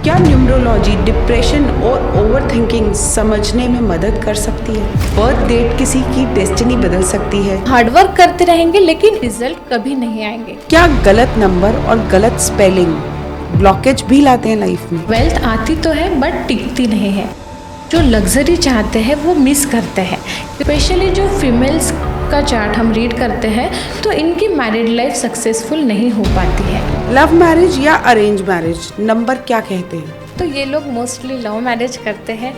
क्या numerology depression और overthinking समझने में मदद कर सकती है? बर्थ डेट किसी की डेस्टिनी बदल सकती है? हार्डवर्क करते रहेंगे लेकिन रिजल्ट कभी नहीं आएंगे। क्या गलत नंबर और गलत स्पेलिंग ब्लॉकेज भी लाते हैं लाइफ में? वेल्थ आती तो है बट टिकती नहीं है। जो लग्जरी चाहते हैं वो मिस करते हैं। स्पेशली जो फीमेल्स का चार्ट हम रीड करते हैं तो इनकी मैरिड लाइफ सक्सेसफुल नहीं हो पाती है। लव मैरिज या अरेंज मैरिज, नंबर क्या कहते हैं? तो ये लोग मोस्टली लव मैरिज करते हैं।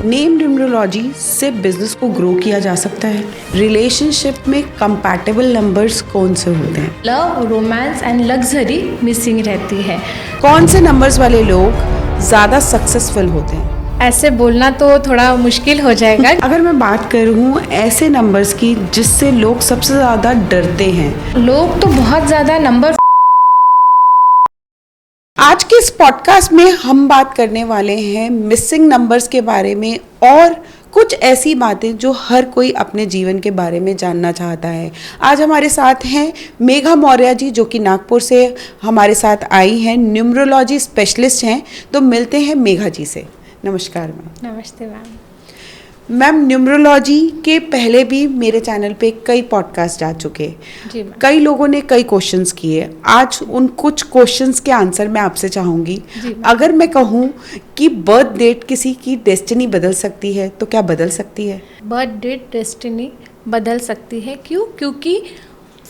नेम न्यूमरोलॉजी से बिजनेस को ग्रो किया जा सकता है। रिलेशनशिप में कंपैटिबल नंबर्स कौन से होते हैं? Love, romance and luxury missing रहती है। कौन से नंबर्स वाले लोग ज़्यादा सक्सेसफुल होते हैं? ऐसे बोलना तो थोड़ा मुश्किल हो जाएगा। अगर मैं बात करूँ ऐसे नंबर्स की जिससे लोग सबसे ज़्यादा डरते हैं। लोग तो बहुत ज़्यादा नंबर। आज के इस पॉडकास्ट में हम बात करने वाले हैं मिसिंग नंबर्स के बारे में और कुछ ऐसी बातें जो हर कोई अपने जीवन के बारे में जानना चाहता है। आज हमारे साथ हैं मेघा मौर्य जी, जो कि नागपुर से हमारे साथ आई हैं, न्यूमरोलॉजी स्पेशलिस्ट हैं। तो मिलते हैं मेघा जी से। नमस्कार मैम। नमस्ते मैम। मैम, न्यूमरोलॉजी के पहले भी मेरे चैनल पे कई पॉडकास्ट आ चुके। जी मैम। कई लोगों ने कई क्वेश्चंस किए। आज उन कुछ क्वेश्चंस के आंसर मैं आपसे चाहूँगी। अगर मैं कहूँ कि बर्थ डेट किसी की डेस्टिनी बदल सकती है तो क्या बदल सकती है? बर्थ डेट डेस्टिनी बदल सकती है। क्यों? क्योंकि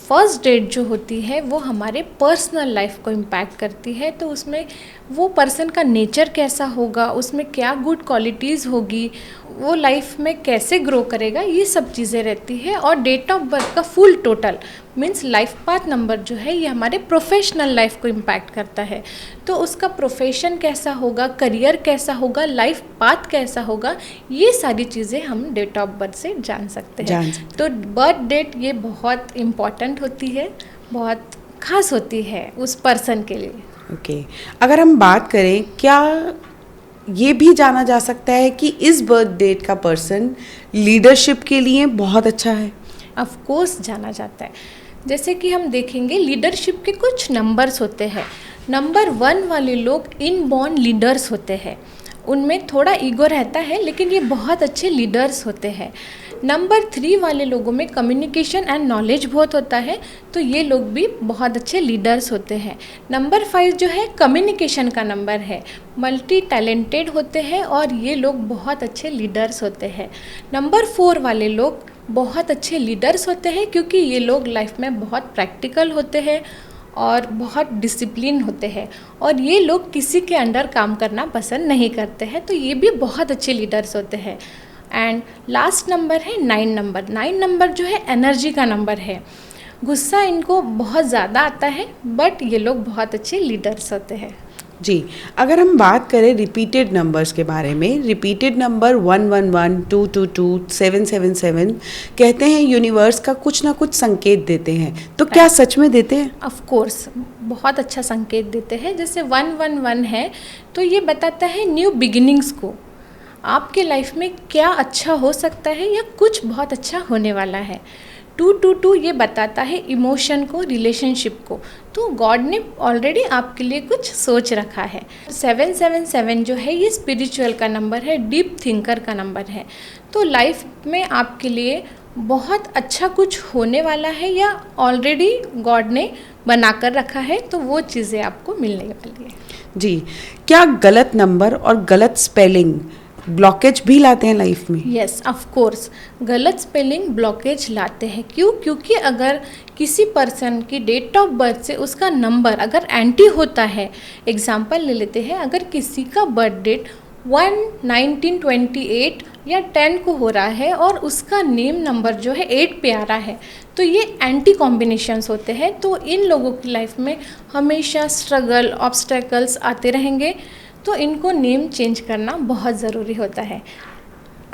फर्स्ट डेट जो होती है वो हमारे पर्सनल लाइफ को इम्पैक्ट करती है। तो उसमें वो पर्सन का नेचर कैसा होगा, उसमें क्या गुड क्वालिटीज़ होगी, वो लाइफ में कैसे ग्रो करेगा, ये सब चीज़ें रहती है। और डेट ऑफ बर्थ का full total means life path number जो है ये हमारे प्रोफेशनल लाइफ को इम्पैक्ट करता है। तो उसका प्रोफेशन कैसा होगा, करियर कैसा होगा, लाइफ पाथ कैसा होगा, ये सारी चीज़ें हम डेट ऑफ बर्थ से जान सकते हैं। तो बर्थ डेट ये बहुत इम्पॉर्टेंट होती है, बहुत खास होती है उस पर्सन के लिए। ओके। अगर हम बात करें, क्या ये भी जाना जा सकता है कि इस बर्थ डेट का पर्सन लीडरशिप के लिए बहुत अच्छा है? ऑफ कोर्स जाना जाता है। जैसे कि हम देखेंगे लीडरशिप के कुछ नंबर्स होते हैं। नंबर 1 वाले लोग इनबॉर्न लीडर्स होते हैं। उनमें थोड़ा ईगो रहता है लेकिन ये बहुत अच्छे लीडर्स होते हैं। नंबर 3 वाले लोगों में कम्युनिकेशन एंड नॉलेज बहुत होता है, तो ये लोग भी बहुत अच्छे लीडर्स होते हैं। नंबर 5 जो है कम्युनिकेशन का नंबर है, मल्टी टैलेंटेड होते हैं और ये लोग बहुत अच्छे लीडर्स होते हैं। नंबर 4 वाले लोग बहुत अच्छे लीडर्स होते हैं क्योंकि ये लोग लाइफ में बहुत प्रैक्टिकल होते हैं और बहुत डिसिप्लिन होते हैं और ये लोग किसी के अंडर काम करना पसंद नहीं करते हैं, तो ये भी बहुत अच्छे लीडर्स होते हैं। एंड लास्ट नंबर है 9 नंबर। 9 नंबर जो है एनर्जी का नंबर है। गुस्सा इनको बहुत ज़्यादा आता है बट ये लोग बहुत अच्छे लीडर्स होते हैं। जी। अगर हम बात करें रिपीटेड नंबर्स के बारे में, रिपीटेड नंबर 111, 222, 777 कहते हैं यूनिवर्स का कुछ ना कुछ संकेत देते हैं। तो क्या सच में देते हैं? ऑफ कोर्स बहुत अच्छा संकेत देते हैं। जैसे 111 है तो ये बताता है न्यू बिगिनिंग्स को, आपके लाइफ में क्या अच्छा हो सकता है या कुछ बहुत अच्छा होने वाला है। 222 ये बताता है इमोशन को, रिलेशनशिप को, तो गॉड ने ऑलरेडी आपके लिए कुछ सोच रखा है। 777 जो है ये स्पिरिचुअल का नंबर है, डीप थिंकर का नंबर है। तो लाइफ में आपके लिए बहुत अच्छा कुछ होने वाला है या ऑलरेडी गॉड ने बनाकर रखा है, तो वो चीज़ें आपको मिलने वाली है। जी। क्या गलत नंबर और गलत स्पेलिंग ब्लॉकेज भी लाते हैं लाइफ में? यस, ऑफ कोर्स गलत स्पेलिंग ब्लॉकेज लाते हैं। क्यों? क्योंकि अगर किसी पर्सन की डेट ऑफ बर्थ से उसका नंबर अगर एंटी होता है, एग्जांपल ले लेते हैं, अगर किसी का बर्थ डेट 1/1928 या 10 को हो रहा है और उसका नेम नंबर जो है 8 पे आ रहा है, तो ये एंटी कॉम्बिनेशंस होते हैं। तो इन लोगों की लाइफ में हमेशा स्ट्रगल, ऑब्स्टेकल्स आते रहेंगे, तो इनको नेम चेंज करना बहुत ज़रूरी होता है।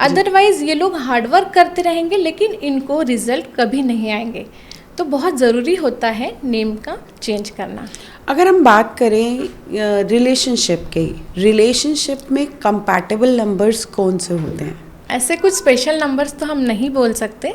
अदरवाइज़ ये लोग हार्डवर्क करते रहेंगे लेकिन इनको रिज़ल्ट कभी नहीं आएंगे, तो बहुत ज़रूरी होता है नेम का चेंज करना। अगर हम बात करें रिलेशनशिप की, रिलेशनशिप में कंपैटिबल नंबर्स कौन से होते हैं? ऐसे कुछ स्पेशल नंबर्स तो हम नहीं बोल सकते,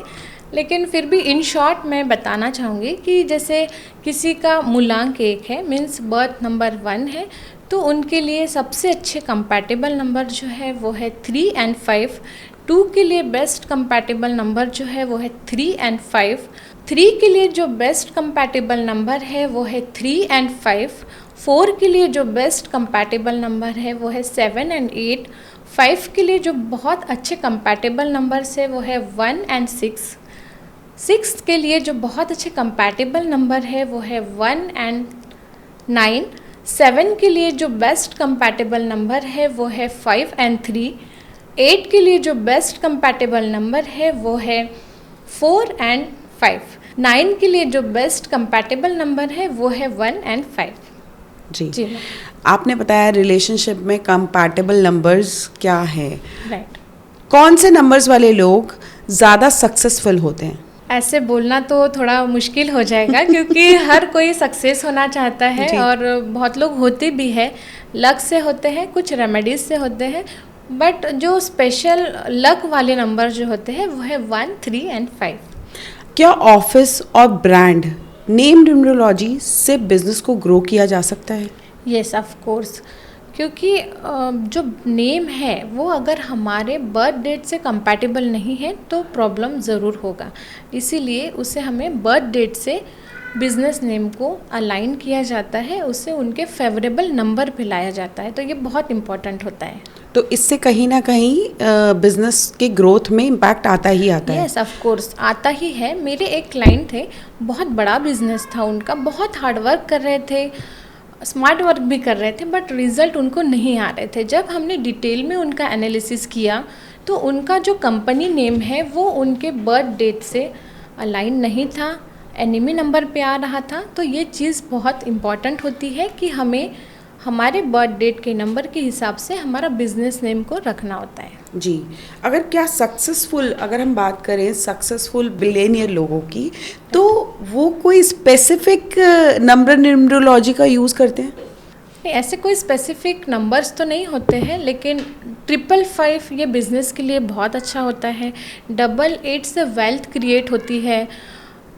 लेकिन फिर भी इन शॉर्ट मैं बताना चाहूँगी कि जैसे किसी का मूलांक 1 है मीन्स बर्थ नंबर 1 है, तो उनके लिए सबसे अच्छे कंपैटिबल नंबर जो है वो है 3 and 5। 2 के लिए बेस्ट कंपैटिबल नंबर जो है वो है 3 and 5। 3 के लिए जो बेस्ट कंपैटिबल नंबर है वो है 3 and 5। 4 के लिए जो बेस्ट कंपैटिबल नंबर है वो है 7 and 8। 5 के लिए जो बहुत अच्छे कंपैटिबल नंबर्स है वो है 1 and 6। 6 के लिए जो बहुत अच्छे कंपैटिबल नंबर है वो है 1 and 9। 7 के लिए जो बेस्ट कंपैटिबल नंबर है वो है 5 and 3। 8 के लिए जो बेस्ट कंपैटिबल नंबर है वो है 4 and 5। 9 के लिए जो बेस्ट कंपैटिबल नंबर है वो है 1 and 5। जी जी आपने बताया रिलेशनशिप में कंपैटिबल नंबर्स क्या है, राइट। कौन से नंबर्स वाले लोग ज़्यादा सक्सेसफुल होते हैं? ऐसे बोलना तो थोड़ा मुश्किल हो जाएगा क्योंकि हर कोई सक्सेस होना चाहता है जी। और बहुत लोग होते भी हैं, लक से होते हैं, कुछ रेमेडीज से होते हैं, बट जो स्पेशल लक वाले नंबर जो होते हैं वो है 1, 3 and 5। क्या ऑफिस और ब्रांड नेम न्यूमरोलॉजी से बिजनेस को ग्रो किया जा सकता है? यस ऑफ कोर्स, क्योंकि जो नेम है वो अगर हमारे बर्थ डेट से कंपैटिबल नहीं है तो प्रॉब्लम ज़रूर होगा। इसीलिए उसे हमें बर्थ डेट से बिजनेस नेम को अलाइन किया जाता है, उससे उनके फेवरेबल नंबर पे लाया जाता है, तो ये बहुत इम्पोर्टेंट होता है। तो इससे कहीं ना कहीं बिजनेस के ग्रोथ में इम्पैक्ट आता ही आता है। यस ऑफ कोर्स आता ही है। मेरे एक क्लाइंट थे, बहुत बड़ा बिजनेस था उनका, बहुत हार्ड वर्क कर रहे थे, स्मार्ट वर्क भी कर रहे थे, बट रिज़ल्ट उनको नहीं आ रहे थे। जब हमने डिटेल में उनका एनालिसिस किया तो उनका जो कंपनी नेम है वो उनके बर्थ डेट से अलाइन नहीं था, एनिमी नंबर पे आ रहा था। तो ये चीज़ बहुत इम्पॉर्टेंट होती है कि हमें हमारे बर्थ डेट के नंबर के हिसाब से हमारा बिजनेस नेम को रखना होता है। जी अगर हम बात करें सक्सेसफुल बिलियनियर लोगों की, तो वो कोई स्पेसिफिक नंबर न्यूमरोलॉजी का यूज़ करते हैं? नहीं, ऐसे कोई स्पेसिफिक नंबर्स तो नहीं होते हैं, लेकिन 555 ये बिज़नेस के लिए बहुत अच्छा होता है। 88 से वेल्थ क्रिएट होती है।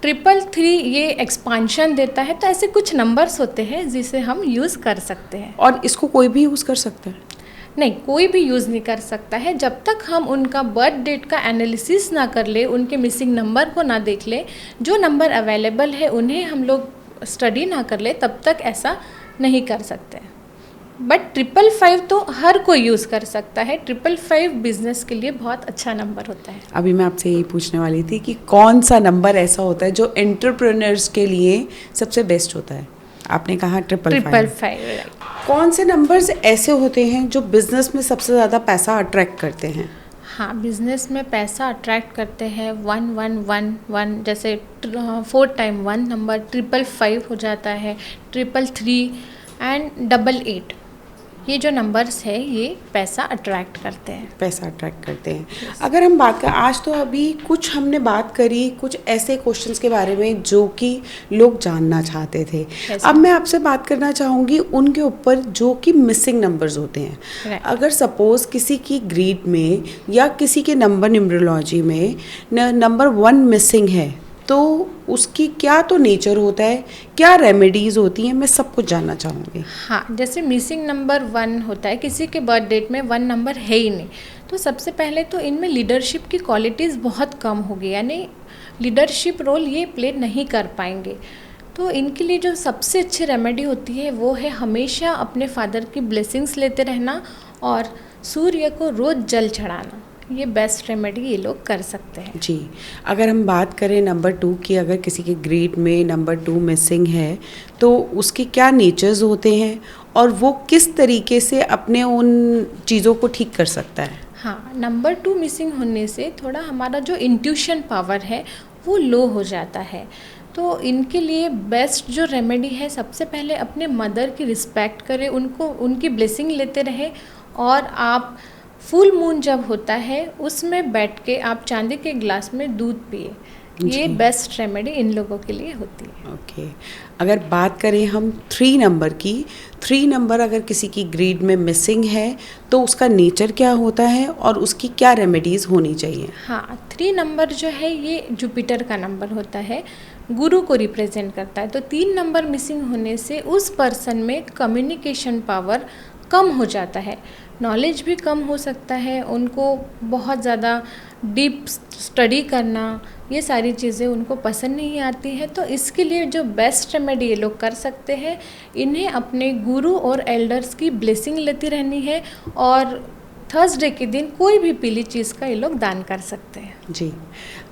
333 ये एक्सपांशन देता है। तो ऐसे कुछ नंबर्स होते हैं जिसे हम यूज़ कर सकते हैं। और इसको कोई भी यूज़ कर सकता है? नहीं, कोई भी यूज़ नहीं कर सकता है जब तक हम उनका बर्थ डेट का एनालिसिस ना कर ले, उनके मिसिंग नंबर को ना देख ले, जो नंबर अवेलेबल है उन्हें हम लोग स्टडी ना कर ले, तब तक ऐसा नहीं कर सकते। बट 555 तो हर कोई यूज़ कर सकता है। 555 बिजनेस के लिए बहुत अच्छा नंबर होता है। अभी मैं आपसे यही पूछने वाली थी कि कौन सा नंबर ऐसा होता है जो एंटरप्रेन्योर्स के लिए सबसे बेस्ट होता है? आपने कहा 555। राइट। कौन से नंबर्स ऐसे होते हैं जो बिजनेस में सबसे ज़्यादा पैसा अट्रैक्ट करते हैं? हाँ, बिजनेस में पैसा अट्रैक्ट करते हैं 1111, जैसे 4 टाइम 1 नंबर, 555 हो जाता है, 333 एंड 88। ये जो नंबर्स है ये पैसा अट्रैक्ट करते हैं। अगर हम बात करें, आज तो अभी कुछ हमने बात करी कुछ ऐसे क्वेश्चंस के बारे में जो कि लोग जानना चाहते थे। अब मैं आपसे बात करना चाहूँगी उनके ऊपर जो कि मिसिंग नंबर्स होते हैं। Right. अगर सपोज किसी की ग्रीड में या किसी के नंबर न्यूमरोलॉजी में नंबर 1 मिसिंग है, तो उसकी क्या तो नेचर होता है, क्या रेमेडीज़ होती हैं, मैं सब कुछ जानना चाहूँगी। हाँ, जैसे मिसिंग नंबर 1 होता है, किसी के बर्थ डेट में 1 नंबर है ही नहीं, तो सबसे पहले तो इनमें लीडरशिप की क्वालिटीज़ बहुत कम होगी, यानी लीडरशिप रोल ये प्ले नहीं कर पाएंगे। तो इनके लिए जो सबसे अच्छी रेमेडी होती है वो है हमेशा अपने फादर की ब्लेसिंग्स लेते रहना और सूर्य को रोज़ जल चढ़ाना। ये बेस्ट रेमेडी ये लोग कर सकते हैं। जी अगर हम बात करें नंबर 2 की, अगर किसी के ग्रेड में नंबर 2 मिसिंग है तो उसके क्या नेचर्स होते हैं और वो किस तरीके से अपने उन चीज़ों को ठीक कर सकता है? हाँ, नंबर 2 मिसिंग होने से थोड़ा हमारा जो इंट्यूशन पावर है वो लो हो जाता है। तो इनके लिए बेस्ट जो रेमेडी है, सबसे पहले अपने मदर की रिस्पेक्ट करें, उनको उनकी ब्लेसिंग लेते रहे, और आप फुल मून जब होता है उसमें बैठ के आप चांदी के ग्लास में दूध पिए। ये बेस्ट रेमेडी इन लोगों के लिए होती है। ओके अगर बात करें हम 3 नंबर की, 3 नंबर अगर किसी की ग्रीड में मिसिंग है तो उसका नेचर क्या होता है और उसकी क्या रेमेडीज़ होनी चाहिए? हाँ, 3 नंबर जो है ये जुपिटर का नंबर होता है। गुरु को रिप्रेजेंट करता है। तो 3 नंबर मिसिंग होने से उस पर्सन में कम्युनिकेशन पावर कम हो जाता है, नॉलेज भी कम हो सकता है, उनको बहुत ज़्यादा डीप स्टडी करना, ये सारी चीज़ें उनको पसंद नहीं आती है। तो इसके लिए जो बेस्ट रेमेडी ये लोग कर सकते हैं, इन्हें अपने गुरु और एल्डर्स की ब्लेसिंग लेती रहनी है और थर्सडे के दिन कोई भी पीली चीज़ का ये लोग दान कर सकते हैं। जी,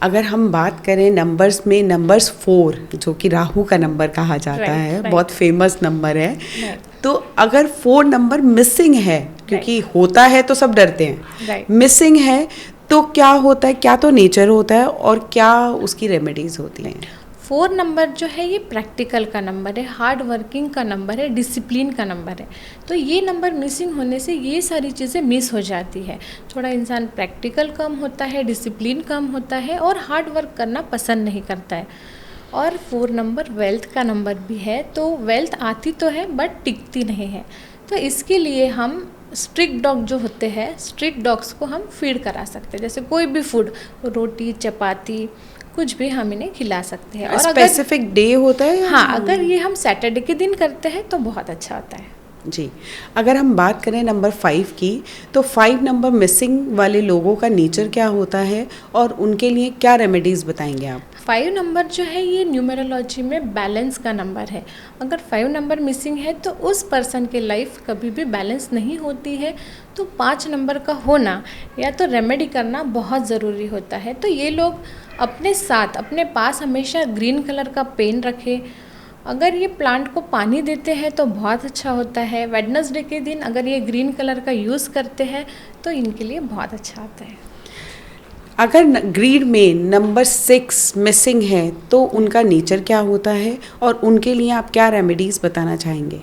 अगर हम बात करें नंबर्स में, नंबर्स 4 जो कि राहु का नंबर कहा जाता है, बहुत फेमस नंबर है। तो अगर 4 नंबर मिसिंग है, क्योंकि होता है तो सब डरते हैं, मिसिंग है तो क्या होता है, क्या तो नेचर होता है और क्या उसकी रेमेडीज होती हैं? 4 नंबर जो है ये प्रैक्टिकल का नंबर है, हार्ड वर्किंग का नंबर है, डिसिप्लिन का नंबर है। तो ये नंबर मिसिंग होने से ये सारी चीज़ें मिस हो जाती है। थोड़ा इंसान प्रैक्टिकल कम होता है, डिसिप्लिन कम होता है और हार्ड वर्क करना पसंद नहीं करता है। और 4 नंबर वेल्थ का नंबर भी है, तो वेल्थ आती तो है बट टिकती नहीं है। तो इसके लिए हम स्ट्रीट डॉग जो होते हैं, स्ट्रीट डॉग्स को हम फीड करा सकते हैं। जैसे कोई भी फूड, रोटी, चपाती, कुछ भी हम इन्हें खिला सकते हैं। और स्पेसिफिक डे होता है? हाँ, अगर ये हम सैटरडे के दिन करते हैं तो बहुत अच्छा होता है। जी, अगर हम बात करें नंबर 5 की, तो 5 नंबर मिसिंग वाले लोगों का नेचर क्या होता है और उनके लिए क्या रेमेडीज़ बताएंगे आप? 5 नंबर जो है ये न्यूमेरोलॉजी में बैलेंस का नंबर है। अगर 5 नंबर मिसिंग है तो उस पर्सन के लाइफ कभी भी बैलेंस नहीं होती है। तो 5 नंबर का होना या तो रेमेडी करना बहुत ज़रूरी होता है। तो ये लोग अपने साथ, अपने पास हमेशा ग्रीन कलर का पेन रखें। अगर ये प्लांट को पानी देते हैं तो बहुत अच्छा होता है। वेडनेसडे के दिन अगर ये ग्रीन कलर का यूज़ करते हैं तो इनके लिए बहुत अच्छा होता है। अगर ग्रीड में नंबर 6 मिसिंग है तो उनका नेचर क्या होता है और उनके लिए आप क्या रेमेडीज़ बताना चाहेंगे?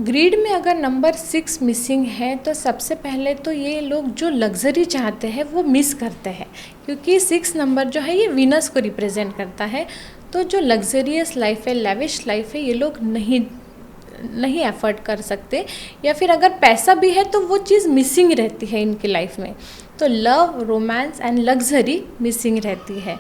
ग्रीड में अगर नंबर 6 मिसिंग है तो सबसे पहले तो ये लोग जो लग्जरी चाहते हैं वो मिस करते हैं, क्योंकि 6 नंबर जो है ये वीनस को रिप्रेजेंट करता है। तो जो लग्जरियस लाइफ है, लेविश लाइफ है, ये लोग नहीं एफर्ट कर सकते, या फिर अगर पैसा भी है तो वो चीज़ मिसिंग रहती है इनकी लाइफ में। तो love, romance and luxury missing रहती है।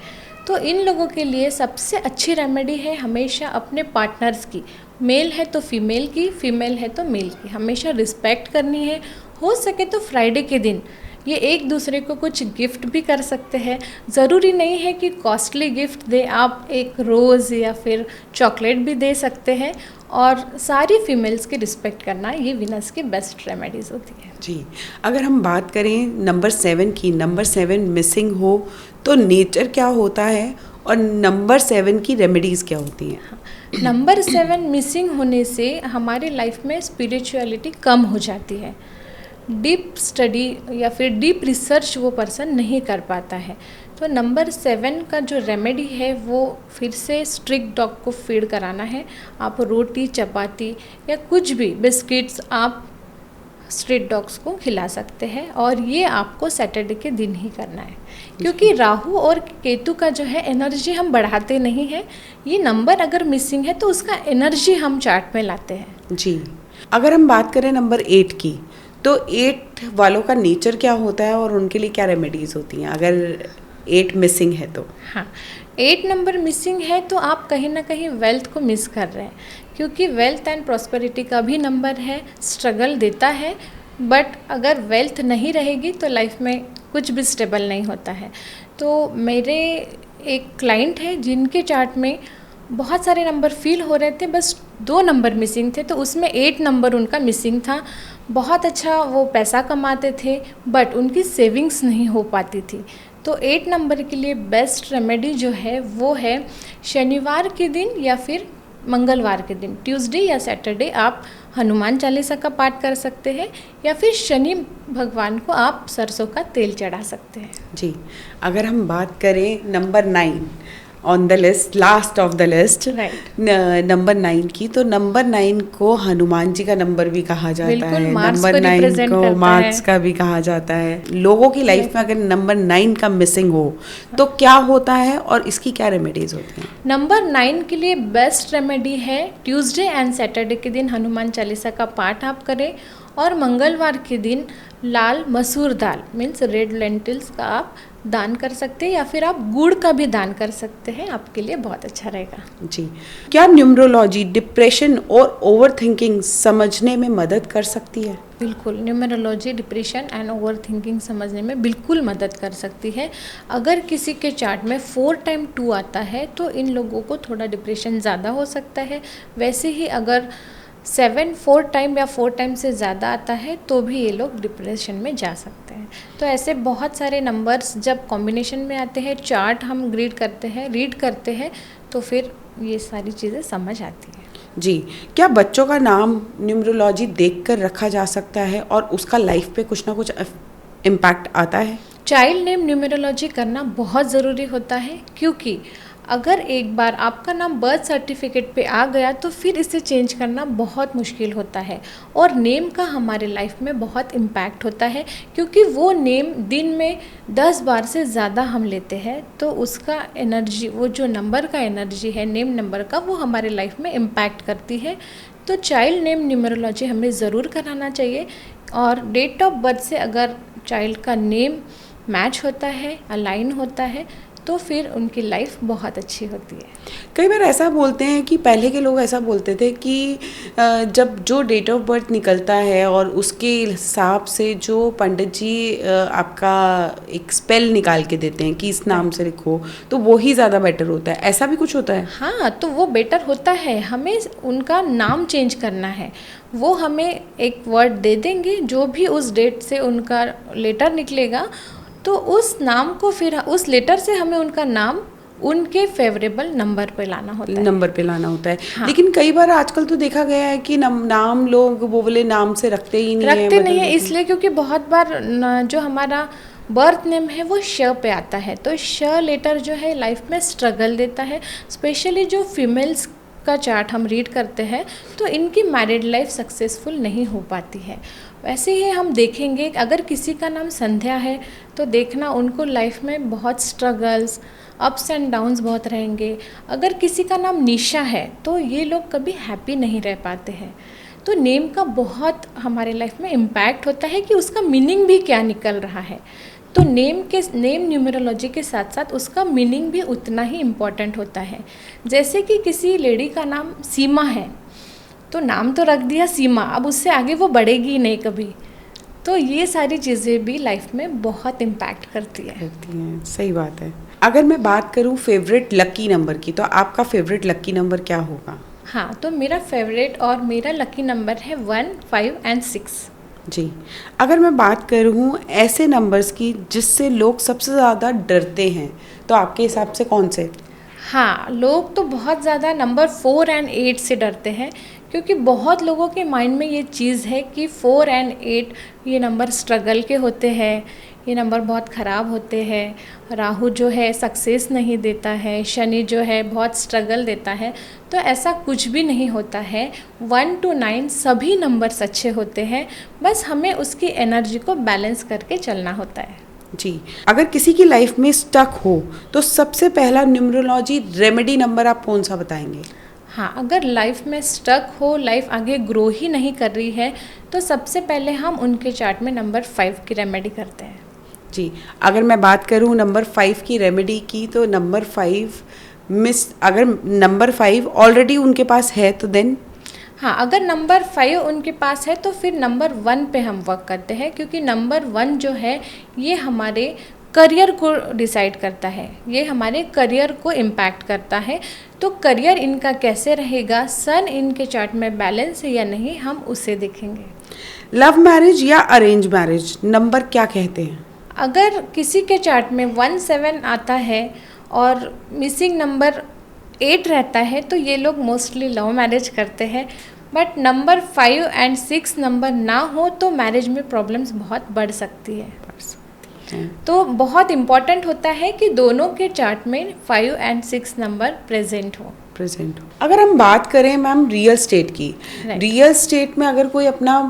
तो इन लोगों के लिए सबसे अच्छी रेमेडी है हमेशा अपने पार्टनर्स की, मेल है तो फीमेल की, फीमेल है तो मेल की, हमेशा रिस्पेक्ट करनी है। हो सके तो फ्राइडे के दिन ये एक दूसरे को कुछ गिफ्ट भी कर सकते हैं। ज़रूरी नहीं है कि कॉस्टली गिफ्ट दे, आप एक रोज़ या फिर चॉकलेट भी दे सकते हैं। और सारी फीमेल्स की रिस्पेक्ट करना, ये वीनस की बेस्ट रेमेडीज़ होती है। जी, अगर हम बात करें नंबर 7 की, नंबर 7 मिसिंग हो तो नेचर क्या होता है और नंबर 7 की रेमेडीज़ क्या होती हैं? नंबर 7 मिसिंग होने से हमारी लाइफ में स्पिरिचुअलिटी कम हो जाती है। डीप स्टडी या फिर डीप रिसर्च वो पर्सन नहीं कर पाता है। तो नंबर 7 का जो रेमेडी है वो फिर से स्ट्रीट डॉग को फीड कराना है। आप रोटी, चपाती या कुछ भी बिस्किट्स आप स्ट्रीट डॉग्स को खिला सकते हैं, और ये आपको सैटरडे के दिन ही करना है, क्योंकि राहु और केतु का जो है एनर्जी हम बढ़ाते नहीं हैं। ये नंबर अगर मिसिंग है तो उसका एनर्जी हम चार्ट में लाते हैं। जी, अगर हम बात करें नंबर 8 की, तो 8 वालों का नेचर क्या होता है और उनके लिए क्या रेमेडीज़ होती हैं अगर 8 मिसिंग है तो? हाँ, 8 नंबर मिसिंग है तो आप कहीं ना कहीं वेल्थ को मिस कर रहे हैं, क्योंकि वेल्थ एंड प्रॉस्पेरिटी का भी नंबर है, स्ट्रगल देता है। बट अगर वेल्थ नहीं रहेगी तो लाइफ में कुछ भी स्टेबल नहीं होता है। तो मेरे एक क्लाइंट है जिनके चार्ट में बहुत सारे नंबर फील हो रहे थे, बस 2 नंबर मिसिंग थे, तो उसमें 8 नंबर उनका मिसिंग था। बहुत अच्छा वो पैसा कमाते थे बट उनकी सेविंग्स नहीं हो पाती थी। तो 8 नंबर के लिए बेस्ट रेमेडी जो है वो है शनिवार के दिन या फिर मंगलवार के दिन, ट्यूसडे या सैटरडे आप हनुमान चालीसा का पाठ कर सकते हैं, या फिर शनि भगवान को आप सरसों का तेल चढ़ा सकते हैं। जी, अगर हम बात करें number 9 on the list, last of the list, number 9 की, तो नंबर 9 को हनुमान जी का नंबर भी कहा जाता है, नंबर 9 को मार्क्स का भी कहा जाता है। लोगों की लाइफ में अगर नंबर 9 का मिसिंग हो तो क्या होता है और इसकी क्या रेमेडीज होती हैं? नंबर 9 के लिए बेस्ट रेमेडी है ट्यूसडे एंड सैटरडे के दिन हनुमान चालीसा का पाठ आप करें, और मंगलवार के दिन लाल मसूर दाल मीन्स रेड लेंटिल्स का आप दान कर सकते हैं, या फिर आप गुड़ का भी दान कर सकते हैं, आपके लिए बहुत अच्छा रहेगा। जी, क्या न्यूमरोलॉजी डिप्रेशन और ओवरथिंकिंग समझने में मदद कर सकती है? बिल्कुल, numerology depression and over thinking समझने में बिल्कुल मदद कर सकती है। अगर किसी के चार्ट में 4 टाइम 2 आता है तो इन लोगों को थोड़ा डिप्रेशन ज़्यादा हो सकता है। वैसे ही अगर 7 4 टाइम या 4 टाइम से ज़्यादा आता है तो भी ये लोग डिप्रेशन में जा सकते हैं। तो ऐसे बहुत सारे नंबर्स जब कॉम्बिनेशन में आते हैं, चार्ट हम रीड करते हैं तो फिर ये सारी चीज़ें समझ आती हैं। जी, क्या बच्चों का नाम न्यूमरोलॉजी देखकर रखा जा सकता है और उसका लाइफ पे कुछ ना कुछ इम्पैक्ट आता है? चाइल्ड नेम न्यूमरोलॉजी करना बहुत ज़रूरी होता है, क्योंकि अगर एक बार आपका नाम बर्थ सर्टिफिकेट पे आ गया तो फिर इसे चेंज करना बहुत मुश्किल होता है। और नेम का हमारे लाइफ में बहुत इम्पैक्ट होता है, क्योंकि वो नेम दिन में 10 बार से ज़्यादा हम लेते हैं तो उसका एनर्जी, वो जो नंबर का एनर्जी है नेम नंबर का, वो हमारे लाइफ में इम्पैक्ट करती है। तो चाइल्ड नेम न्यूमरोलॉजी हमें ज़रूर कराना चाहिए। और डेट ऑफ बर्थ से अगर चाइल्ड का नेम मैच होता है, अलाइन होता है, तो फिर उनकी लाइफ बहुत अच्छी होती है। कई बार ऐसा बोलते हैं कि पहले के लोग ऐसा बोलते थे कि जब जो डेट ऑफ बर्थ निकलता है और उसके हिसाब से जो पंडित जी आपका एक स्पेल निकाल के देते हैं कि इस नाम से लिखो, तो वो ही ज़्यादा बेटर होता है। ऐसा भी कुछ होता है? हाँ, तो वो बेटर होता है। हमें उनका नाम चेंज करना है। वो हमें एक वर्ड दे देंगे, जो भी उस डेट से उनका लेटर निकलेगा, तो उस नाम को फिर उस लेटर से हमें उनका नाम उनके फेवरेबल नंबर पे लाना होता है। हाँ। लेकिन कई बार आजकल तो देखा गया है कि नाम लोग वो वाले नाम से रखते ही नहीं है, इसलिए क्योंकि बहुत बार जो हमारा बर्थ नेम है वो श पे आता है, तो श लेटर जो है लाइफ में स्ट्रगल देता है। स्पेशली जो फीमेल्स का चार्ट हम रीड करते हैं तो इनकी मैरिड लाइफ सक्सेसफुल नहीं हो पाती है। वैसे ही हम देखेंगे अगर किसी का नाम संध्या है तो देखना उनको लाइफ में बहुत स्ट्रगल्स, अप्स एंड डाउन्स बहुत रहेंगे। अगर किसी का नाम निशा है तो ये लोग कभी हैप्पी नहीं रह पाते हैं। तो नेम का बहुत हमारे लाइफ में इम्पैक्ट होता है कि उसका मीनिंग भी क्या निकल रहा है। तो नेम न्यूमरोलॉजी के साथ साथ उसका मीनिंग भी उतना ही इम्पॉर्टेंट होता है। जैसे कि किसी लेडी का नाम सीमा है तो नाम तो रख दिया सीमा, अब उससे आगे वो बढ़ेगी नहीं कभी। तो ये सारी चीज़ें भी लाइफ में बहुत इम्पैक्ट करती है। सही बात है। अगर मैं बात करूँ फेवरेट लकी नंबर की, तो आपका फेवरेट लकी नंबर क्या होगा? हाँ, तो मेरा फेवरेट और मेरा लकी नंबर है 1, 5 एंड 6। जी, अगर मैं बात करूँ ऐसे नंबर्स की जिससे लोग सबसे ज़्यादा डरते हैं, तो आपके हिसाब से कौन से? हाँ, लोग तो बहुत ज़्यादा नंबर 4 एंड 8 से डरते हैं, क्योंकि बहुत लोगों के माइंड में ये चीज़ है कि 4 एंड 8 ये नंबर स्ट्रगल के होते हैं, ये नंबर बहुत ख़राब होते हैं। राहु जो है सक्सेस नहीं देता है, शनि जो है बहुत स्ट्रगल देता है। तो ऐसा कुछ भी नहीं होता है। 1 to 9 सभी नंबर्स अच्छे होते हैं, बस हमें उसकी एनर्जी को बैलेंस करके चलना होता है। जी, अगर किसी की लाइफ में स्टक हो तो सबसे पहला न्यूमरोलॉजी रेमेडी नंबर आप कौन सा बताएंगे? हाँ, अगर लाइफ में स्टक हो, लाइफ आगे ग्रो ही नहीं कर रही है, तो सबसे पहले हम उनके चार्ट में नंबर 5 की रेमेडी करते हैं। जी, अगर मैं बात करूँ नंबर 5 की रेमेडी की, तो नंबर 5 अगर नंबर 5 ऑलरेडी उनके पास है तो देन? हाँ, अगर नंबर 5 उनके पास है तो फिर नंबर 1 पे हम वर्क करते हैं, क्योंकि नंबर 1 जो है ये हमारे करियर को डिसाइड करता है, ये हमारे करियर को इम्पैक्ट करता है। तो करियर इनका कैसे रहेगा, सन इनके चार्ट में बैलेंस है या नहीं, हम उसे देखेंगे। लव मैरिज या अरेंज मैरिज नंबर क्या कहते हैं? अगर किसी के चार्ट में 1, 7 आता है और मिसिंग नंबर 8 रहता है तो ये लोग मोस्टली लव मैरिज करते हैं। बट नंबर 5 एंड 6 नंबर ना हो तो मैरिज में प्रॉब्लम्स बहुत बढ़ सकती है। तो बहुत इम्पॉर्टेंट होता है कि दोनों के चार्ट में 5 एंड 6 नंबर प्रेजेंट हो। अगर हम बात करें मैम रियल स्टेट की, रियल स्टेट में अगर कोई अपना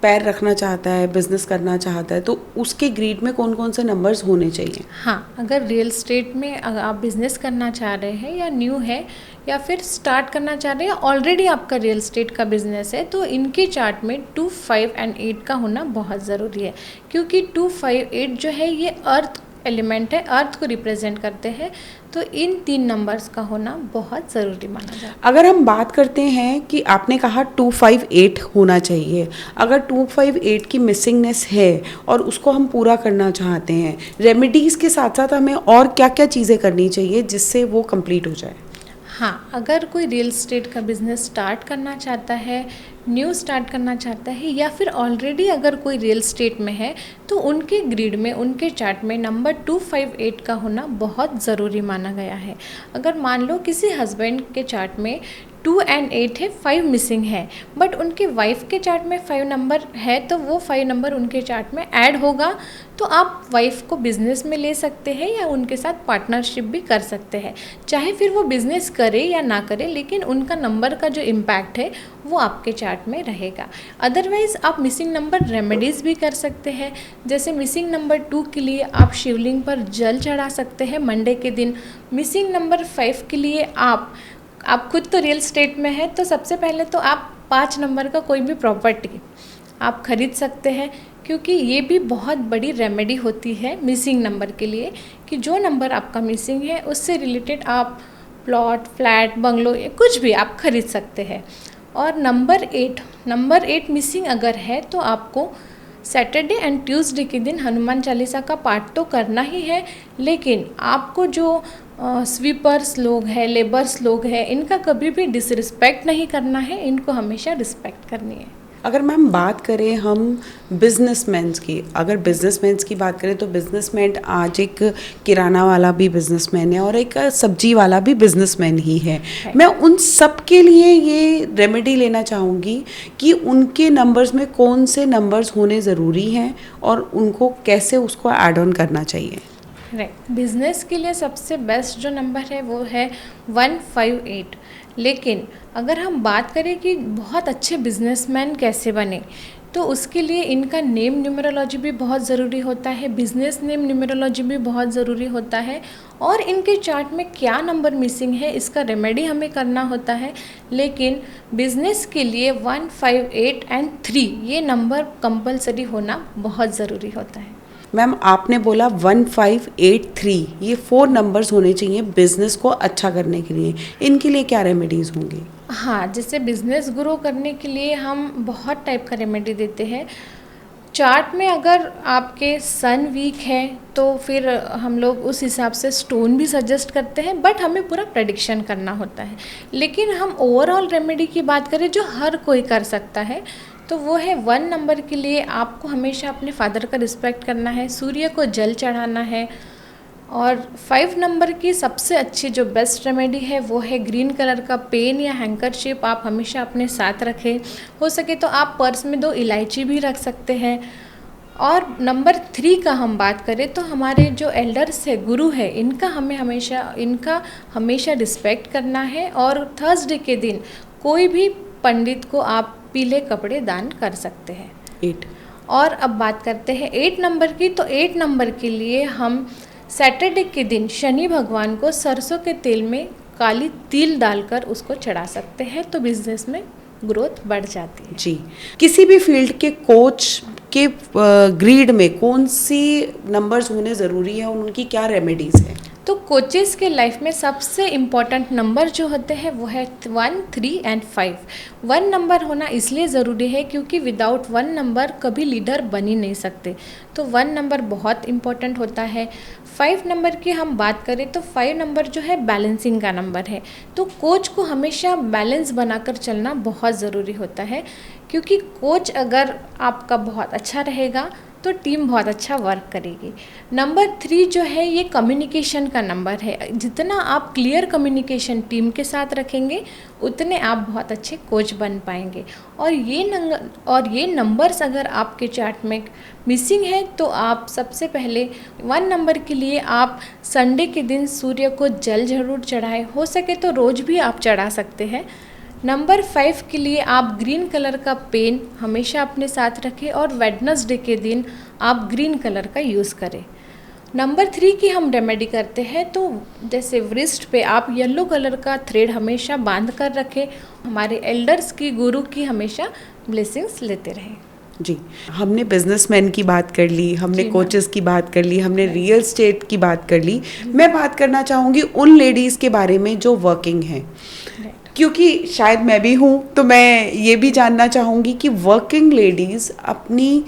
पैर रखना चाहता है, बिजनेस करना चाहता है, तो उसके ग्रिड में कौन कौन से नंबर्स होने चाहिए? हाँ, अगर रियल स्टेट में अगर आप बिजनेस करना चाह रहे हैं या न्यू है या फिर स्टार्ट करना चाह रहे हैं, ऑलरेडी आपका रियल स्टेट का बिजनेस है, तो इनके चार्ट में 2, 5 एंड 8 का होना बहुत ज़रूरी है। क्योंकि 2, 5, 8 जो है ये अर्थ एलिमेंट है, अर्थ को रिप्रेजेंट करते हैं। तो इन 3 नंबर्स का होना बहुत ज़रूरी माना जाता है। अगर हम बात करते हैं कि आपने कहा 258 होना चाहिए, अगर 258 की मिसिंगनेस है और उसको हम पूरा करना चाहते हैं, रेमेडीज़ के साथ साथ हमें और क्या क्या चीज़ें करनी चाहिए जिससे वो कंप्लीट हो जाए? हाँ, अगर कोई रियल एस्टेट का बिजनेस स्टार्ट करना चाहता है, न्यू स्टार्ट करना चाहता है, या फिर ऑलरेडी अगर कोई रियल एस्टेट में है, तो उनके ग्रिड में, उनके चार्ट में नंबर 258 का होना बहुत ज़रूरी माना गया है। अगर मान लो किसी हस्बैंड के चार्ट में 2 और 8 है, 5 मिसिंग है, बट उनके वाइफ के चार्ट में 5 नंबर है, तो वो 5 नंबर उनके चार्ट में ऐड होगा, तो आप वाइफ को बिजनेस में ले सकते हैं या उनके साथ पार्टनरशिप भी कर सकते हैं। चाहे फिर वो बिजनेस करे या ना करे, लेकिन उनका नंबर का जो इम्पैक्ट है वो आपके चार्ट में रहेगा। अदरवाइज़ आप मिसिंग नंबर रेमेडीज़ भी कर सकते हैं। जैसे मिसिंग नंबर 2 के लिए आप शिवलिंग पर जल चढ़ा सकते हैं मंडे के दिन। मिसिंग नंबर 5 के लिए आप खुद तो रियल एस्टेट में है, तो सबसे पहले तो आप 5 नंबर का कोई भी प्रॉपर्टी आप खरीद सकते हैं, क्योंकि ये भी बहुत बड़ी रेमेडी होती है मिसिंग नंबर के लिए, कि जो नंबर आपका मिसिंग है उससे रिलेटेड आप प्लॉट, फ्लैट, बंगलो, कुछ भी आप खरीद सकते हैं। और नंबर 8 मिसिंग अगर है, तो आपको सैटरडे एंड ट्यूसडे के दिन हनुमान चालीसा का पाठ तो करना ही है, लेकिन आपको जो स्वीपर्स लोग हैं, लेबर्स लोग हैं, इनका कभी भी डिसरिस्पेक्ट नहीं करना है, इनको हमेशा रिस्पेक्ट करनी है। अगर मैम बात करें हम बिजनेसमैन्स की, अगर बिजनेसमैन्स की बात करें तो बिजनेसमैन आज एक किराना वाला भी बिजनेसमैन है और एक सब्जी वाला भी बिजनेसमैन ही है। मैं उन सब के लिए ये रेमेडी लेना चाहूँगी कि उनके नंबर्स में कौन से नंबर्स होने ज़रूरी हैं और उनको कैसे उसको ऐड ऑन करना चाहिए। राइट, बिजनेस के लिए सबसे बेस्ट जो नंबर है वो है 158। लेकिन अगर हम बात करें कि बहुत अच्छे बिजनेसमैन कैसे बने, तो उसके लिए इनका नेम न्यूमरोलॉजी भी बहुत ज़रूरी होता है, बिजनेस नेम न्यूमरोलॉजी भी बहुत ज़रूरी होता है, और इनके चार्ट में क्या नंबर मिसिंग है इसका रेमेडी हमें करना होता है। लेकिन बिजनेस के लिए 158 और 3 ये नंबर कंपलसरी होना बहुत ज़रूरी होता है। मैम आपने बोला 1583, ये 4 नंबर्स होने चाहिए बिजनेस को अच्छा करने के लिए, इनके लिए क्या रेमेडीज़ होंगी? हाँ, जैसे बिजनेस ग्रो करने के लिए हम बहुत टाइप का रेमेडी देते हैं। चार्ट में अगर आपके सन वीक है, तो फिर हम लोग उस हिसाब से स्टोन भी सजेस्ट करते हैं, बट हमें पूरा प्रेडिक्शन करना होता है। लेकिन हम ओवरऑल रेमेडी की बात करें जो हर कोई कर सकता है, तो वो है 1 नंबर के लिए आपको हमेशा अपने फादर का रिस्पेक्ट करना है, सूर्य को जल चढ़ाना है। और 5 नंबर की सबसे अच्छी जो बेस्ट रेमेडी है वो है ग्रीन कलर का पेन या हैंकरशिप आप हमेशा अपने साथ रखें। हो सके तो आप पर्स में 2 इलायची भी रख सकते हैं। और नंबर 3 का हम बात करें तो हमारे जो एल्डर्स है, गुरु है, इनका हमेशा रिस्पेक्ट करना है। और थर्सडे के दिन कोई भी पंडित को आप पीले कपड़े दान कर सकते हैं। 8 और अब बात करते हैं 8 नंबर की। तो 8 नंबर के लिए हम सैटरडे के दिन शनि भगवान को सरसों के तेल में काली तिल डालकर उसको चढ़ा सकते हैं, तो बिजनेस में ग्रोथ बढ़ जाती है। जी, किसी भी फील्ड के कोच के ग्रीड में कौन सी नंबर्स होने ज़रूरी है और उनकी क्या रेमेडीज़ है? तो कोचेस के लाइफ में सबसे इम्पॉर्टेंट नंबर जो होते हैं वो है 1, 3 और 5। 1 नंबर होना इसलिए ज़रूरी है क्योंकि विदाउट 1 नंबर कभी लीडर बन ही नहीं सकते, तो 1 नंबर बहुत इम्पॉर्टेंट होता है। 5 नंबर की हम बात करें तो 5 नंबर जो है बैलेंसिंग का नंबर है, तो कोच को हमेशा बैलेंस बनाकर चलना बहुत ज़रूरी होता है, क्योंकि कोच अगर आपका बहुत अच्छा रहेगा तो टीम बहुत अच्छा वर्क करेगी। नंबर 3 जो है ये कम्युनिकेशन का नंबर है, जितना आप क्लियर कम्युनिकेशन टीम के साथ रखेंगे उतने आप बहुत अच्छे कोच बन पाएंगे। और ये नंबर्स अगर आपके चार्ट में मिसिंग है तो आप सबसे पहले 1 नंबर के लिए आप संडे के दिन सूर्य को जल जरूर चढ़ाएं, हो सके तो रोज़ भी आप चढ़ा सकते हैं। नंबर 5 के लिए आप ग्रीन कलर का पेन हमेशा अपने साथ रखें और वेडनेसडे के दिन आप ग्रीन कलर का यूज़ करें। नंबर 3 की हम रेमेडी करते हैं, तो जैसे व्रिस्ट पे आप येलो कलर का थ्रेड हमेशा बांध कर रखें, हमारे एल्डर्स की, गुरु की हमेशा ब्लेसिंग्स लेते रहें। जी, हमने बिजनेसमैन की बात कर ली, हमने जी, कोचेस की बात कर ली, हमने रियल एस्टेट की बात कर ली। मैं बात करना चाहूँगी उन लेडीज़ के बारे में जो वर्किंग हैं, राइट। क्योंकि शायद मैं भी हूँ, तो मैं ये भी जानना चाहूँगी कि वर्किंग लेडीज़ अपनी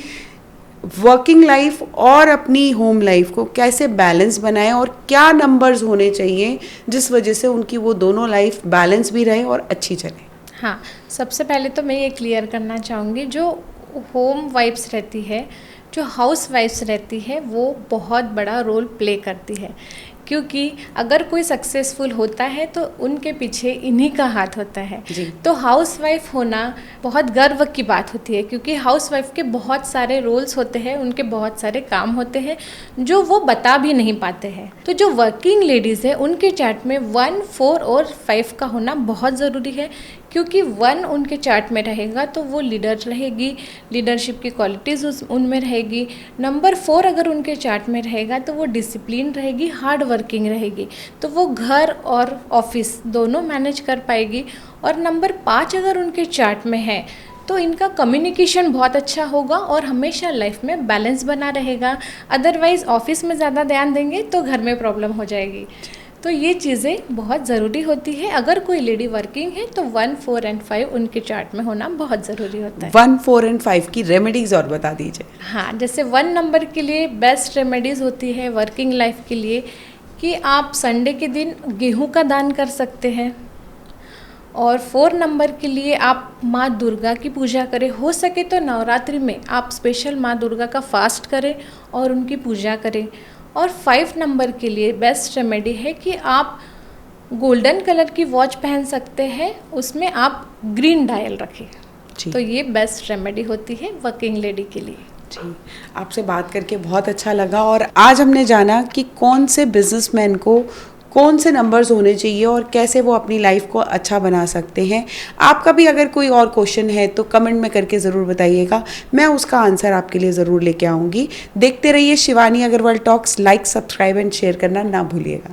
वर्किंग लाइफ और अपनी होम लाइफ को कैसे बैलेंस बनाएं और क्या नंबर्स होने चाहिए जिस वजह से उनकी वो दोनों लाइफ बैलेंस भी रहे और अच्छी चले। हाँ, सबसे पहले तो मैं ये क्लियर करना चाहूँगी, जो होम वाइफ्स रहती है, जो हाउस वाइफ्स रहती है, वो बहुत बड़ा रोल प्ले करती है, क्योंकि अगर कोई सक्सेसफुल होता है तो उनके पीछे इन्हीं का हाथ होता है। जी। तो हाउस वाइफ होना बहुत गर्व की बात होती है, क्योंकि हाउस वाइफ के बहुत सारे रोल्स होते हैं, उनके बहुत सारे काम होते हैं जो वो बता भी नहीं पाते हैं। तो जो वर्किंग लेडीज़ है उनके चार्ट में 1, 4 और 5 का होना बहुत ज़रूरी है, क्योंकि 1 उनके चार्ट में रहेगा तो वो लीडर रहेगी, लीडरशिप की क्वालिटीज़ उनमें रहेगी। नंबर 4 अगर उनके चार्ट में रहेगा तो वो डिसिप्लिन रहेगी, हार्ड वर्किंग रहेगी, तो वो घर और ऑफिस दोनों मैनेज कर पाएगी। और नंबर 5 अगर उनके चार्ट में है तो इनका कम्युनिकेशन बहुत अच्छा होगा और हमेशा लाइफ में बैलेंस बना रहेगा। अदरवाइज़ ऑफिस में ज़्यादा ध्यान देंगे तो घर में प्रॉब्लम हो जाएगी। तो ये चीज़ें बहुत ज़रूरी होती है। अगर कोई लेडी वर्किंग है तो 1, 4 एंड 5 उनके चार्ट में होना बहुत ज़रूरी होता है। 1, 4 एंड 5 की रेमेडीज और बता दीजिए। हाँ, जैसे 1 नंबर के लिए बेस्ट रेमेडीज़ होती है वर्किंग लाइफ के लिए कि आप संडे के दिन गेहूं का दान कर सकते हैं। और 4 नंबर के लिए आप माँ दुर्गा की पूजा करें, हो सके तो नवरात्रि में आप स्पेशल माँ दुर्गा का फास्ट करें और उनकी पूजा करें। और 5 नंबर के लिए बेस्ट रेमेडी है कि आप गोल्डन कलर की वॉच पहन सकते हैं, उसमें आप ग्रीन डायल रखें। जी। तो ये बेस्ट रेमेडी होती है वर्किंग लेडी के लिए। जी, आपसे बात करके बहुत अच्छा लगा और आज हमने जाना कि कौन से बिजनेसमैन को कौन से नंबर्स होने चाहिए और कैसे वो अपनी लाइफ को अच्छा बना सकते हैं। आपका भी अगर कोई और क्वेश्चन है तो कमेंट में करके ज़रूर बताइएगा, मैं उसका आंसर आपके लिए ज़रूर लेके आऊँगी। देखते रहिए Shivani Agarwal talks. Like, subscribe and share करना ना भूलिएगा।